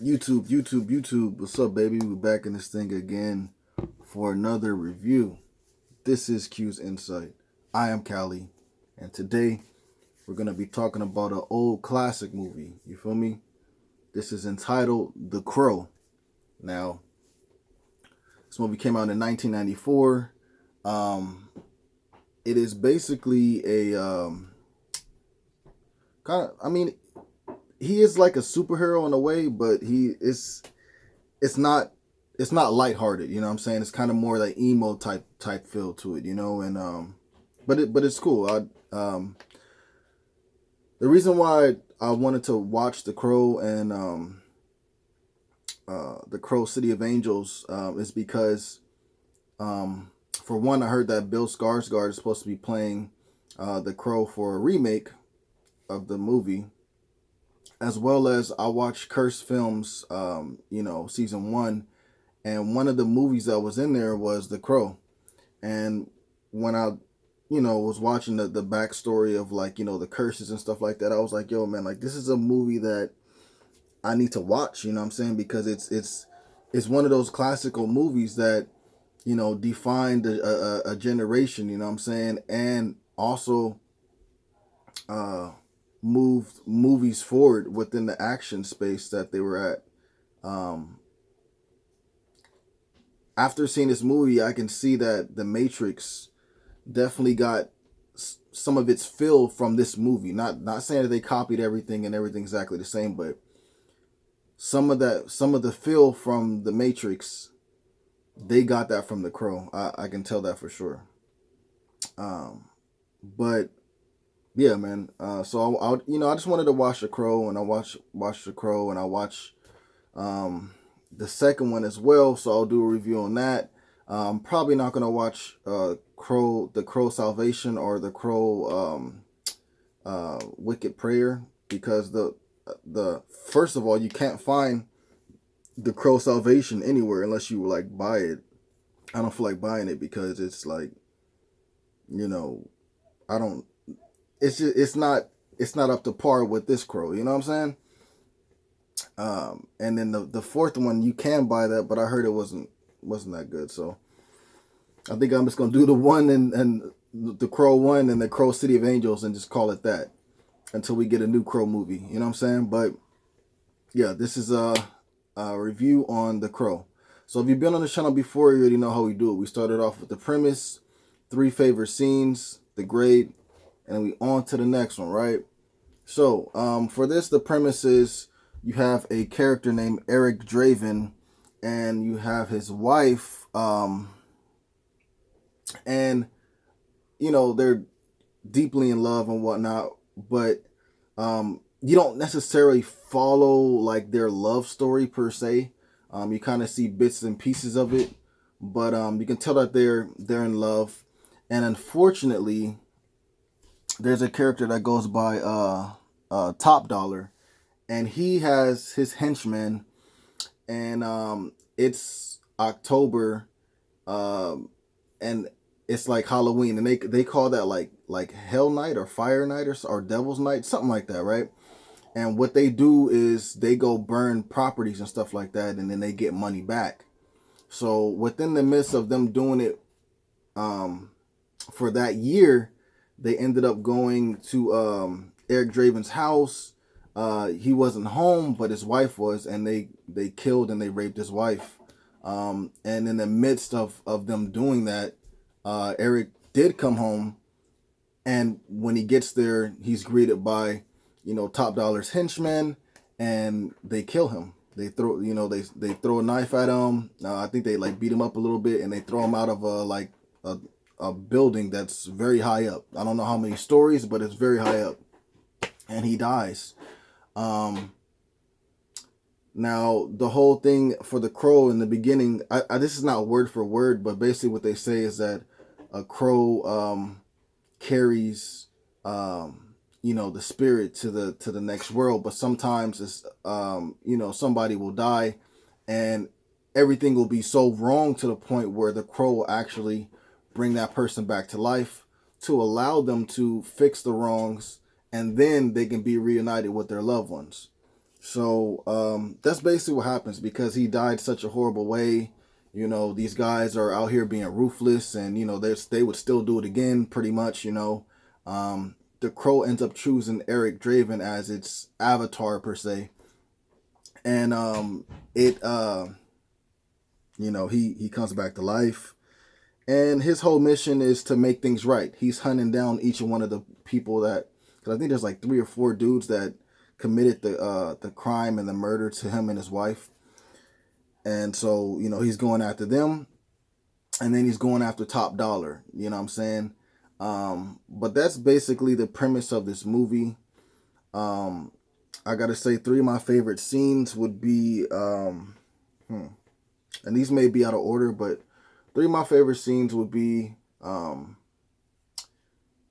YouTube. What's up, baby? We're back in this thing again for another review. This is Q's Insight. I am Callie, and today we're going to be talking about an old classic movie. You feel me? This is entitled The Crow. Now, this movie came out in 1994. It is basically a he is like a superhero in a way, but it's not lighthearted, you know what I'm saying? It's kind of more like emo type feel to it, you know, and but it's cool. The reason why I wanted to watch The Crow and The Crow City of Angels is because for one, I heard that Bill Skarsgård is supposed to be playing The Crow for a remake of the movie, as well as I watched Curse Films, season one, and one of the movies that was in there was The Crow. And when I, was watching the backstory of the curses and stuff like that, I was like, yo, man, like this is a movie that I need to watch, you know what I'm saying? Because it's one of those classical movies that, defined a generation, you know what I'm saying? And also moved movies forward within the action space that they were at. After seeing this movie, I can see that The Matrix definitely got some of its fill from this movie. Not saying that they copied everything and everything exactly the same, but some of the feel from The Matrix, they got that from The Crow. I can tell that for sure. But yeah, man. So I just wanted to watch The Crow, and I watched The Crow, and I watched the second one as well. So I'll do a review on that. I'm probably not gonna watch The Crow Salvation, or The Crow Wicked Prayer, because the first of all, you can't find The Crow Salvation anywhere unless you like buy it. I don't feel like buying it because it's like, I don't. It's not up to par with this Crow. You know what I'm saying? And then the fourth one, you can buy that, but I heard it wasn't that good. So I think I'm just gonna do the one and the Crow one and the Crow City of Angels and just call it that until we get a new Crow movie. You know what I'm saying? But yeah, this is a review on The Crow. So if you've been on the channel before, you already know how we do it. We started off with the premise, 3 favorite scenes, the grade, and we on to the next one, right? So for this, the premise is you have a character named Eric Draven, and you have his wife, and they're deeply in love and whatnot, but you don't necessarily follow like their love story per se. You kind of see bits and pieces of it, but you can tell that they're in love. And unfortunately, there's a character that goes by Top Dollar, and he has his henchmen, and it's October, and it's like Halloween, and they call that like Hell Night or Fire Night or Devil's Night, something like that, right? And what they do is they go burn properties and stuff like that, and then they get money back. So within the midst of them doing it for that year, they ended up going to Eric Draven's house. He wasn't home, but his wife was, and they killed and they raped his wife. And in the midst of them doing that, Eric did come home, and when he gets there, he's greeted by, Top Dollar's henchmen, and they kill him. They throw, they throw a knife at him. I think they like beat him up a little bit, and they throw him out of a building that's very high up. I don't know how many stories, but it's very high up, and he dies. Now the whole thing for the crow in the beginning, this is not word for word, but basically what they say is that a crow carries the spirit to the next world, but sometimes it's somebody will die and everything will be so wrong to the point where the crow will actually bring that person back to life to allow them to fix the wrongs, and then they can be reunited with their loved ones. So that's basically what happens because he died such a horrible way. These guys are out here being ruthless, and they would still do it again, pretty much. The Crow ends up choosing Eric Draven as its avatar per se, and it he comes back to life, and his whole mission is to make things right. He's hunting down each one of the people that, because I think there's like 3 or 4 dudes that committed the crime and the murder to him and his wife. And so, he's going after them, and then he's going after Top Dollar, you know what I'm saying? But that's basically the premise of this movie. I gotta say 3 of my favorite scenes would be, and these may be out of order, but 3 of my favorite scenes would be,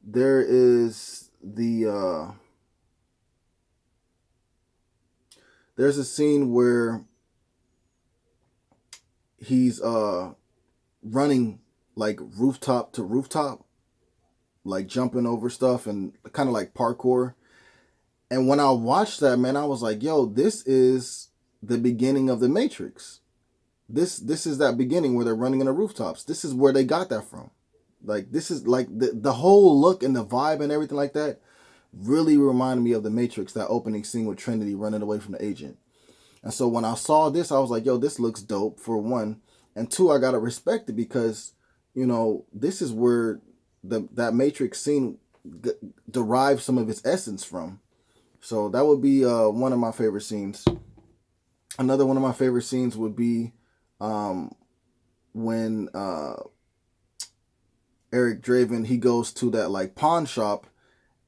there is there's a scene where he's running like rooftop to rooftop, like jumping over stuff and kind of like parkour. And when I watched that, man, I was like, yo, this is the beginning of the Matrix. This is that beginning where they're running in the rooftops. This is where they got that from. Like, this is like the whole look and the vibe and everything like that really reminded me of the Matrix, that opening scene with Trinity running away from the agent. And so when I saw this, I was like, yo, this looks dope, for one. And two, I gotta respect it because, this is where that Matrix scene derives some of its essence from. So that would be one of my favorite scenes. Another one of my favorite scenes would be when Eric Draven, he goes to that like pawn shop,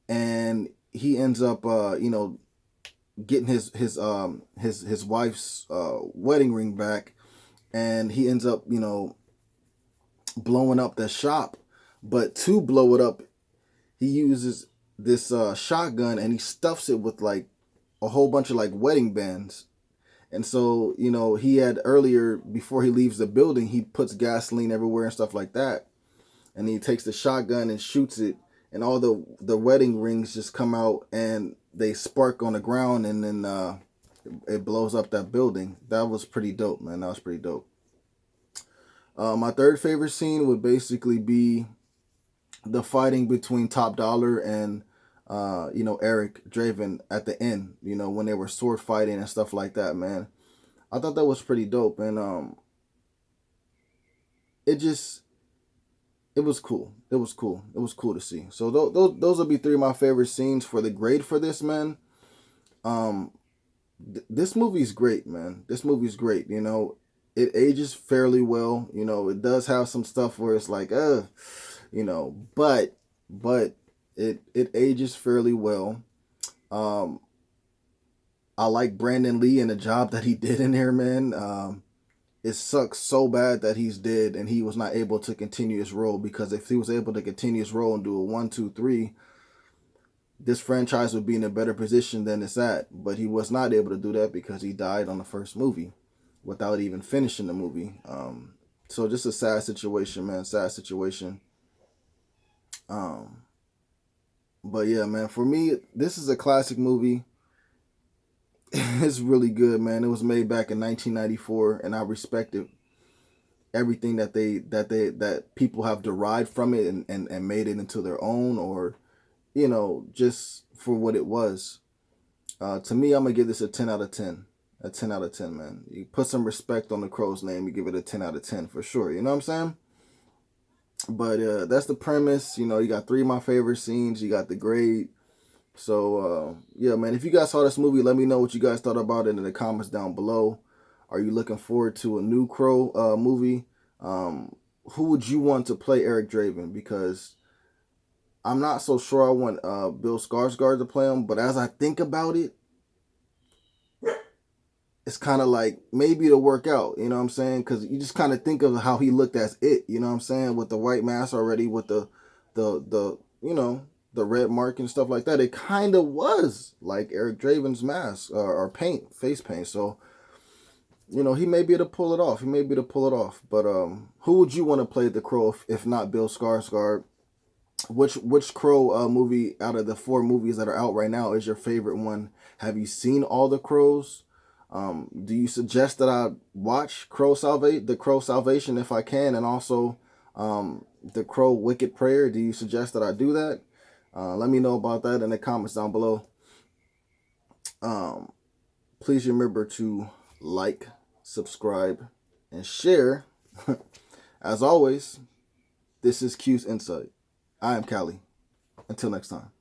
and he ends up getting his wife's wedding ring back, and he ends up blowing up the shop. But to blow it up, he uses this shotgun, and he stuffs it with like a whole bunch of like wedding bands. And so, he had earlier, before he leaves the building, he puts gasoline everywhere and stuff like that. And he takes the shotgun and shoots it, and all the wedding rings just come out and they spark on the ground, and then it blows up that building. That was pretty dope, man. That was pretty dope. My third favorite scene would basically be the fighting between Top Dollar and Eric Draven at the end, when they were sword fighting and stuff like that, man. I thought that was pretty dope, and it was cool. It was cool. It was cool to see. So those will be 3 of my favorite scenes. For the grade for this, man, this movie's great, man. This movie's great. It ages fairly well. It does have some stuff where it's like, but it ages fairly well. I like Brandon Lee and the job that he did in there, man. It sucks so bad that he's dead and he was not able to continue his role, because if he was able to continue his role and do a 1, 2, 3, this franchise would be in a better position than it's at. But he was not able to do that because he died on the first movie without even finishing the movie. So just a sad situation, man. Sad situation. But yeah, man, for me, this is a classic movie. It's really good, man. It was made back in 1994, and I respected everything that people have derived from it and made it into their own, or just for what it was. To me, I'm gonna give this a 10 out of 10. A 10 out of 10, man. You put some respect on the Crow's name, you give it a 10 out of 10 for sure. You know what I'm saying? But that's the premise. You got 3 of my favorite scenes. You got the grade. So, yeah, man, if you guys saw this movie, let me know what you guys thought about it in the comments down below. Are you looking forward to a new Crow movie? Who would you want to play Eric Draven? Because I'm not so sure I want Bill Skarsgård to play him, but as I think about it, it's kind of like maybe it'll work out, you know what I'm saying? Because you just kind of think of how he looked as it, you know what I'm saying? With the white mask already, with the the red mark and stuff like that. It kind of was like Eric Draven's mask or paint, face paint. So, he may be able to pull it off. He may be able to pull it off. But who would you want to play the Crow if not Bill Skarsgård? which Crow movie out of the 4 movies that are out right now is your favorite one? Have you seen all the Crows? Do you suggest that I watch the Crow Salvation if I can, and also the Crow Wicked Prayer? Do you suggest that I do that? Let me know about that in the comments down below. Please remember to like, subscribe, and share. As always, this is Q's Insight. I am Callie. Until next time.